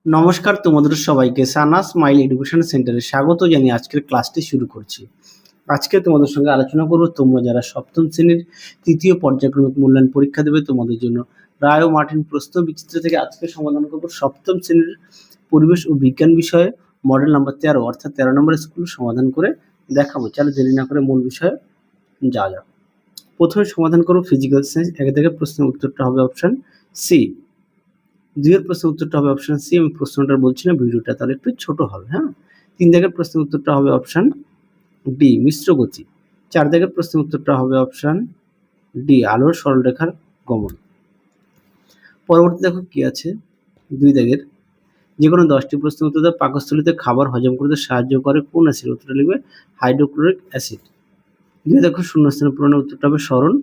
নমস্কার তোমাদের সবাইকে সানা স্মাইল এডুকেশন সেন্টারে স্বাগত জানিয়ে আজকের ক্লাসটি শুরু করছি। আজকে তোমাদের সঙ্গে আলোচনা করব তোমরা যারা সপ্তম শ্রেণীর তৃতীয় পর্যায়ক্রমিক মূল্যায়ন পরীক্ষা দেবে তোমাদের জন্য রায় ও মার্টিন প্রশ্ন বিচিত্র থেকে আজকে সমাধান করব সপ্তম শ্রেণীর পরিবেশ ও বিজ্ঞান বিষয়ে মডেল নাম্বার 13 অর্থাৎ 13 নম্বরের স্কুল সমাধান করে দেখাবো। চলো দেরি না করে মূল বিষয়ে যাওয়া যাক। প্রথমে সমাধান করব ফিজিক্যাল সায়েন্স এক থেকে প্রশ্নের উত্তরটা হবে অপশন সি। দুইয়ের প্রশ্নের উত্তরটা হবে অপশন সি। আমি প্রশ্নটা বলছি না, ভিডিওটা তাহলে একটু ছোট হবে। হ্যাঁ, 3 দাগের প্রশ্নের উত্তরটা হবে অপশন ডি মিশ্র গতি। 4 দাগের প্রশ্নের উত্তরটা হবে অপশন ডি আলোর সরলরেখার গমন। পরবর্তী দেখো কি আছে 2 দাগের যে কোনো 10টি প্রশ্নের উত্তর দাও। পাকস্থলীতে খাবার হজম করতে সাহায্য করে কোন অ্যাসিড? উত্তরটা লিখবে হাইড্রোক্লোরিক অ্যাসিড। 2 দেখো শূন্যস্থানের পূরণের উত্তরটা হবে সরণ।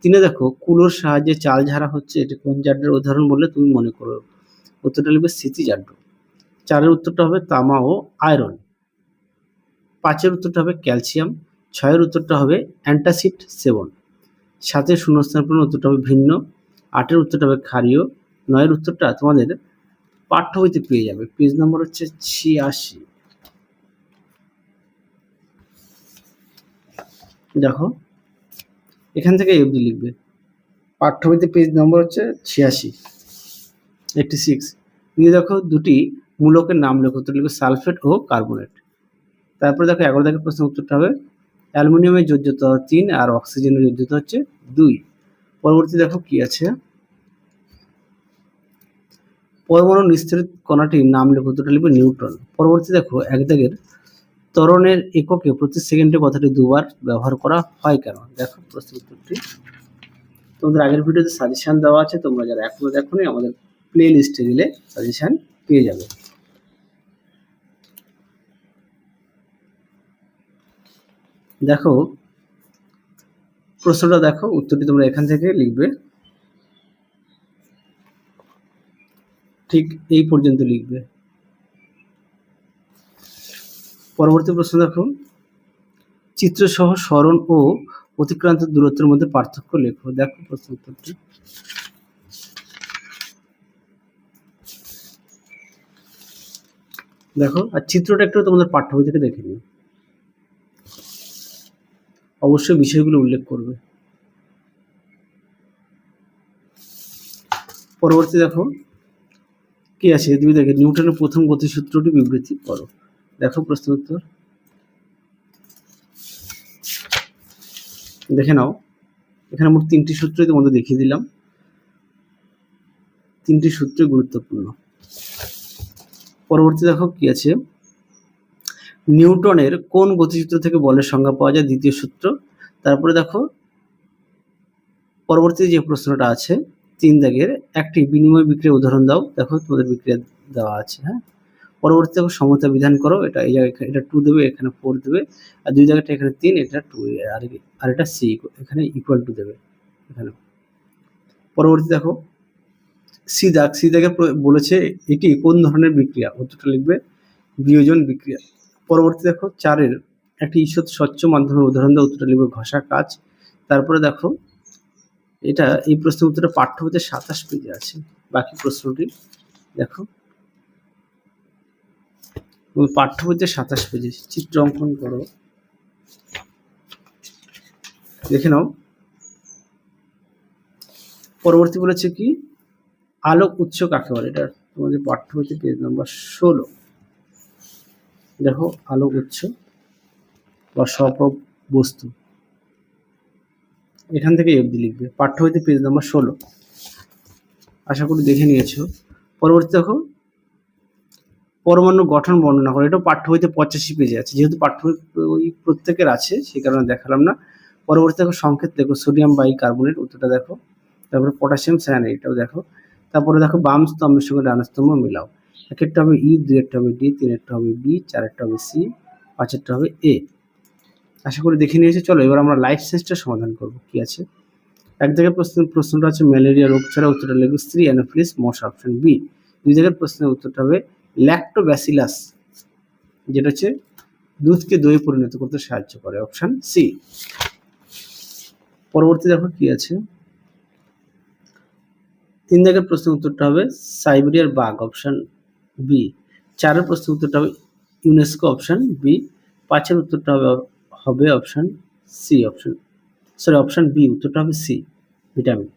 3 দেখো কুলোর সাহায্যে চাল ঝাড়া হচ্ছে, এটি কোন জাড্যের উদাহরণ বললে তুমি মনে করো? উত্তরটা লিখবে স্মৃতিজাড্য। 4 উত্তরটা হবে তামা ও আয়রন। 5 উত্তরটা হবে ক্যালসিয়াম। 6 উত্তরটা হবে অ্যান্টাসিড সেবন। 7 শূন্যস্থান পূরণ উত্তরটা হবে ভিন্ন। 8 উত্তরটা হবে ক্ষারীয়। 9 উত্তরটা তোমাদের পাঠ্য বইতে পেয়ে যাবে, পেজ নম্বর হচ্ছে 86। দেখো এখান থেকে এই অবধি লিখবে, পাঠ্য বইতে পেজ নম্বর হচ্ছে 86 86। নিয়ে দেখো দুটি মূলকের নাম লেখো, উত্তর লিখবে সালফেট ও কার্বনেট। তারপরে দেখো 11 দাগের প্রশ্নের উত্তরটা হবে অ্যালুমিনিয়ামের যোজ্যতা 3 আর অক্সিজেনের যোজ্যতা হচ্ছে 2। পরবর্তী দেখো কি আছে, পরমাণু নিস্তরিত কণাটির নাম লেখো, উত্তরটা লিখবে নিউট্রন। পরবর্তী দেখো 1 দাগের ত্বরণের এককে প্রতি সেকেন্ডে কথাটি দুবার ব্যবহার করা হয় কেন? দেখো প্রশ্ন উত্তরটি তোমাদের আগের ভিডিওতে সাজেশন দেওয়া আছে, তোমরা যারা এখনো দেখোনি আমাদের প্লে লিস্টে গেলে সাজেশন পেয়ে যাবে। দেখো প্রশ্নটা দেখো, উত্তরটি তোমরা এখান থেকে লিখবে, ঠিক এই পর্যন্ত লিখবে। পরবর্তী প্রশ্ন দেখো চিত্রসহ সরণ ও অতিক্রান্ত দূরত্বের মধ্যে পার্থক্য লেখো। দেখো প্রশ্ন উত্তরটি দেখো, আর চিত্রটা একটু তোমাদের পাঠ্য বই থেকে দেখে নিও, অবশ্যই বিষয়গুলো উল্লেখ করবে। পরবর্তী দেখো কি আছে 2 দাগে নিউটনের প্রথম গতিসূত্রটি বিবৃতি করো। দেখো প্রশ্ন উত্তর দেখে নাও, এখানে মোট 3টি সূত্রই তোমাদের দেখিয়ে দিলাম, 3টি সূত্র গুরুত্বপূর্ণ। পরবর্তী দেখো কি আছে, নিউটনের কোন গতিসূত্র থেকে বলের সংজ্ঞা পাওয়া যায়? দ্বিতীয় সূত্র। তারপরে দেখো পরবর্তী যে প্রশ্নটা আছে 3 দাগের একটি বিনিময় বিক্রিয়ার উদাহরণ দাও। দেখো তোমাদের বিক্রিয়া দেওয়া আছে। হ্যাঁ, পরবর্তী দেখো সমতা বিধান করো। এটা এই জায়গায় এটা 2 দেবে, এখানে 4 দেবে, আর 2 জায়গাটা এখানে 3, এটা 2, আর এটা সি এখানে ইকুয়াল টু দেবে এখানে। পরবর্তী দেখো সি দাগে বলেছে এটি কোন ধরনের বিক্রিয়া? উত্তরটা লিখবে বিয়োজন বিক্রিয়া। পরবর্তী দেখো 4 একটি ঈষৎ স্বচ্ছ মাধ্যমের উদাহরণ দাও। উত্তরটা লিখবে ঘষা কাচ। তারপরে দেখো এটা এই প্রশ্নের উত্তরটা পাঠ্য বইতে 27 পেজে আছে। বাকি প্রশ্নটি দেখো পাঠ্য বইতে 27 পেজে, চিত্র অঙ্কন করো, দেখে নাও। পরবর্তী বলেছে কি আলোক উৎস কাকে বলে? এটা তোমাদের পাঠ্য বইতে পেজ নম্বর 16। দেখো আলোক উৎস বা স্বপ্রভ বস্তু, এখান থেকে অবধি লিখবে, পাঠ্য বইতে পেজ নম্বর 16। আশা করি দেখে নিয়েছো। পরবর্তী দেখো পরমাণু গঠন বর্ণনা করো। এটা পাঠ্য বইতে 85 পেজে আছে, যেহেতু পাঠ্য বই প্রত্যেকের আছে সেই কারণে দেখালাম না। পরবর্তী দেখো সংকেত দেখো সোডিয়াম বাইকার্বনেট, উত্তরটা দেখো। তারপরে পটাশিয়াম সায়ানাইড, এটাও দেখো। তারপরে দেখো বাম স্তম্ভের সঙ্গে ডান স্তম্ভ মিলাও। একেরটা হবে ই, 2 হবে ডি, 3 হবে বি, 4 হবে সি, 5 হবে এ। আশা করি দেখে নিয়েছে। চলো এবার আমরা লাইফ সায়েন্সটা সমাধান করব। কি আছে 1 দাগের প্রশ্নটা আছে ম্যালেরিয়া রোগ ছাড়া, উত্তরটা লিখবে স্ত্রী অ্যানোফিলিস মশা, অপশন বি। 2 দাগের প্রশ্নের উত্তরটা হবে ল্যাক্টোব্যাসিলাস, যেটা হচ্ছে দুধকে দইয়ে পরিণত করতে সাহায্য করে, অপশন সি। পরবর্তী দেখো কি আছে 3 দাগের প্রশ্নের উত্তরটা হবে সাইবেরিয়ার বাঘ, অপশন বি। 4-এর প্রশ্নের উত্তরটা হবে ইউনেস্কো, অপশন বি। 5-এর উত্তরটা হবে অপশন সি, অপশন বি, উত্তরটা হবে সি, ভিটামিন।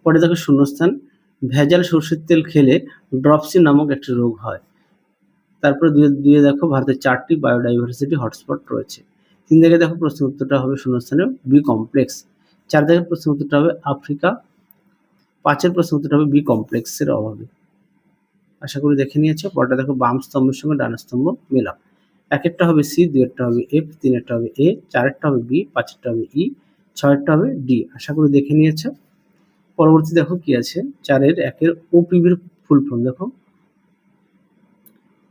পরে দেখো শূন্যস্থান, ভেজাল সরষের তেল খেলে ড্রপসি নামক একটি রোগ হয়। তারপরে দুয়ে দেখো ভারতের 4টি বায়োডাইভার্সিটি হটস্পট রয়েছে। 3 থেকে দেখো প্রশ্নের উত্তরটা হবে শূন্যস্থানে বি কমপ্লেক্স। 4 থেকে প্রশ্নের উত্তরটা হবে আফ্রিকা। 5-এর প্রশ্নের উত্তরটা হবে বি কমপ্লেক্সের অভাবে। আশা করি দেখে নিয়েছো। পরটা দেখো বাম স্তম্ভের সঙ্গে ডান স্তম্ভ মেলা। 1-এরটা হবে সি, 2-এরটা হবে এফ, 3-এরটা হবে এ, 4-এরটা হবে বি, 5-এরটা হবে ই, 6-এরটা হবে ডি। আশা করি দেখে নিয়েছো। পরবর্তী দেখো কি আছে, 4-এর 1-এর ওপিভির ফুল ফর্ম দেখো,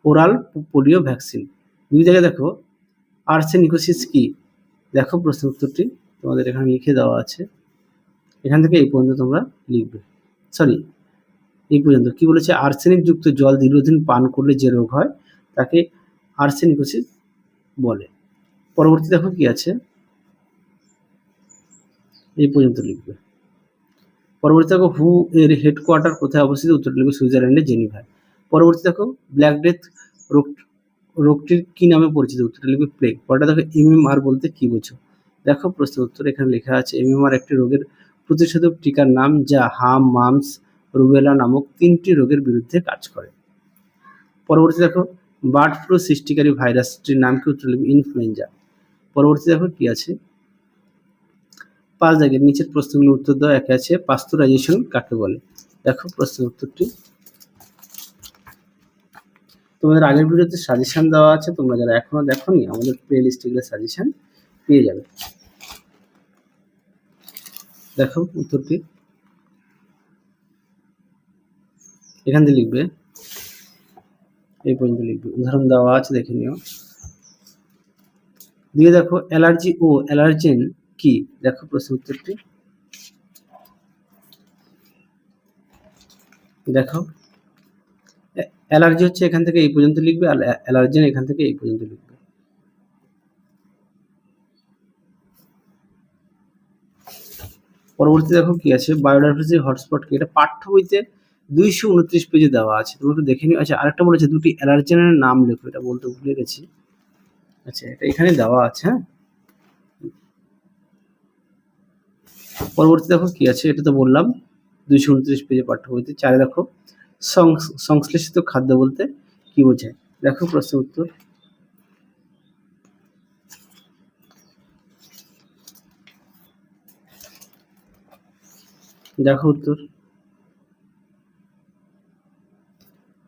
ওরাল পোলিও ভ্যাকসিন। 2 জায়গায় দেখো আর্সেনিকোসিস কি, দেখো প্রশ্ন উত্তরটি তোমাদের এখানে লিখে দেওয়া আছে। এখান থেকে এই পর্যন্ত তোমরা লিখবে। এই পর্যন্ত কি বলেছে, আর্সেনিক যুক্ত জল দীর্ঘদিন পান করলে যে রোগ হয় তাকে আর্সেনিকোসিস বলে। পরবর্তী দেখো কি আছে, এই পর্যন্ত লিখবে। পরবর্তী দেখো হু এর হেডকোয়ার্টার কোথায় অবস্থিত, উত্তর লিখবে সুইজারল্যান্ডের জেনিভায়। পরবর্তী দেখো ব্ল্যাক ডেথ রোগটির কি নামে পরিচিত, উত্তর লিখবে প্লেগ। পরটা দেখো এমএমআর বলতে কি বোঝো, দেখো প্রশ্নের উত্তর এখানে লেখা আছে, এমএমআর একটি রোগের প্রতিষেধক টিকার নাম যা হাম, মামস, রুবেলা নামক 3টি রোগের বিরুদ্ধে কাজ করে। পরবর্তী দেখো বার্ড ফ্লু সৃষ্টিকারী ভাইরাসটির নাম কি, উত্তর লিখবে ইনফ্লুয়েঞ্জা। পরবর্তী দেখো কি আছে, 5 দাগের নিচের প্রশ্নগুলোর উত্তর দেওয়া একে আছে, পাস্তুরাইজেশন কাকে বলে, দেখো প্রশ্নের উত্তরটি। তোমাদের আগের ভিডিওতে সাজেশন দেওয়া আছে, তোমরা যারা এখনো দেখোনি আমাদের প্লে লিস্টে গেলে সাজেশন পেয়ে যাবে। দেখো উত্তরটি এখান থেকে লিখবে, এই পর্যন্ত লিখবে, উদাহরণ দেওয়া আছে দেখে নিও। দিয়ে দেখো অ্যালার্জি ও অ্যালার্জেন কি, দেখো প্রশ্নের উত্তরটি। দেখো অ্যালার্জি হচ্ছে এখান থেকে এই পর্যন্ত লিখবে, আর অ্যালার্জেন এখান থেকে এই পর্যন্ত লিখবে। পরবর্তী দেখো কি আছে, বায়োডাইভার্সিটি হটস্পট কি, এটা পাঠ্য বইতে 229 পেজে দেওয়া আছে, তোমরা একটু দেখে নিও। আচ্ছা আরেকটা বলেছে দুটি অ্যালার্জেনের নাম লেখো, এটা বলতে ভুলে গেছি। আচ্ছা এটা এখানে দেওয়া আছে, হ্যাঁ। পরবর্তী দেখো কি আছে, এটা তো বললাম 229 পেজে পাঠ্য বইতে। 4 দেখো সংশ্লেষিত খাদ্য বলতে কি বোঝায়, দেখো প্রশ্ন উত্তর। দেখো উত্তর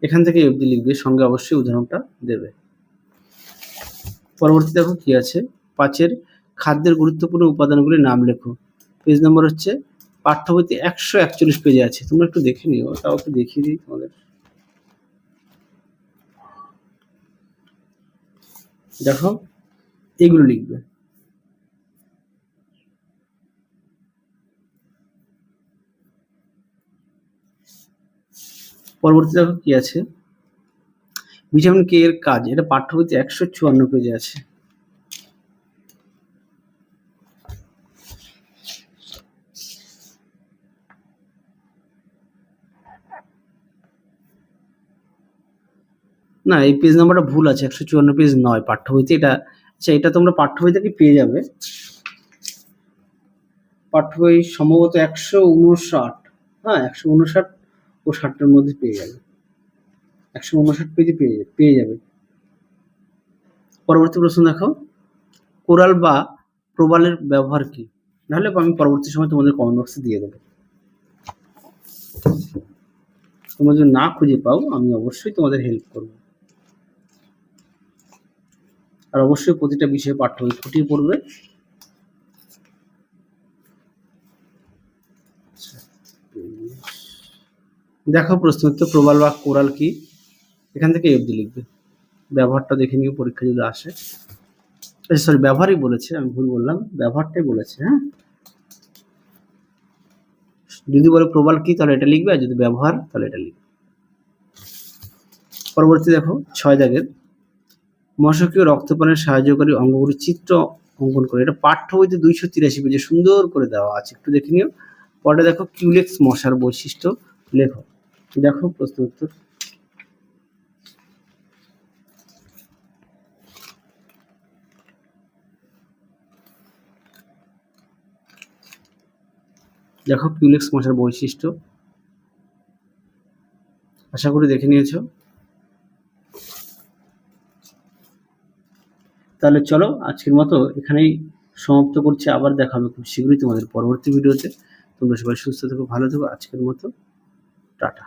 এখান থেকে অবধি লিখবে, সঙ্গে অবশ্যই উদাহরণটা দেবে। পরবর্তী দেখো কি আছে, 5-এর খাদ্যের গুরুত্বপূর্ণ উপাদানগুলির নাম লেখো। পেজ নম্বর হচ্ছে পাঠ্য বইতে 141 পেজে আছে, তোমরা একটু দেখে নিও। তাও একটু দেখিয়ে দিই তোমাদের। দেখো এইগুলো লিখবে। পরবর্তী দেখো কি আছে, ভিটামিন কে এর কাজ, এটা পাঠ্য বইতে 154 পেজে আছে। না এই পেজ নাম্বারটা ভুল আছে, 154 পেজ নয় পাঠ্য বইতে এটা। আচ্ছা এটা তোমরা পাঠ্য বই থেকে পেয়ে যাবে, পাঠ্য বই সম্ভবত 159, হ্যাঁ 159 ও 60-এর মধ্যে পেয়ে যাবে, 159 পেজে পেয়ে যাবে। পরবর্তী প্রশ্ন দেখো, কোরাল বা প্রবালের ব্যবহার কি, নাহলে আমি পরবর্তী সময় তোমাদের কমেন্ট বক্সে দিয়ে দেবো। তোমরা যদি না খুঁজে পাও আমি অবশ্যই তোমাদের হেল্প করব। আর অবশ্যই প্রতিটা বিষয়ে পাঠ্য বই ফুটিয়ে পড়বে। দেখো প্রশ্ন উত্তর, প্রবাল বা কোরাল কি, এখান থেকে এই অবধি লিখবে। ব্যবহারটা দেখে নিও পরীক্ষা যদি আসে। সরি ব্যবহারই বলেছে, আমি ভুল বললাম, ব্যবহারটাই বলেছে, হ্যাঁ। যদি বলে প্রবাল কি তাহলে এটা লিখবে, আর যদি ব্যবহার তাহলে এটা লিখবে। পরবর্তী দেখো 6 দাগের, মশকীয় রক্তপানের সাহায্যকারী অঙ্গগুলির চিত্র অঙ্কন করে, এটা পাঠ্য বইতে 283 পেজে সুন্দর করে দেওয়া আছে, একটু দেখে নিও। পরে দেখো কিউলেক্স মশার বৈশিষ্ট্য লেখো, দেখো প্রশ্ন উত্তর। দেখো কিউলেক্স মশার বৈশিষ্ট্য, আশা করি দেখে নিয়েছো। তাহলে চলো আজকের মতো এখানেই সমাপ্ত করছি, আবার দেখা হবে খুব শীঘ্রই তোমাদের পরবর্তী ভিডিওতে। তোমরা সবাই সুস্থ থেকো, ভালো থেকো, আজকের মতো টাটা।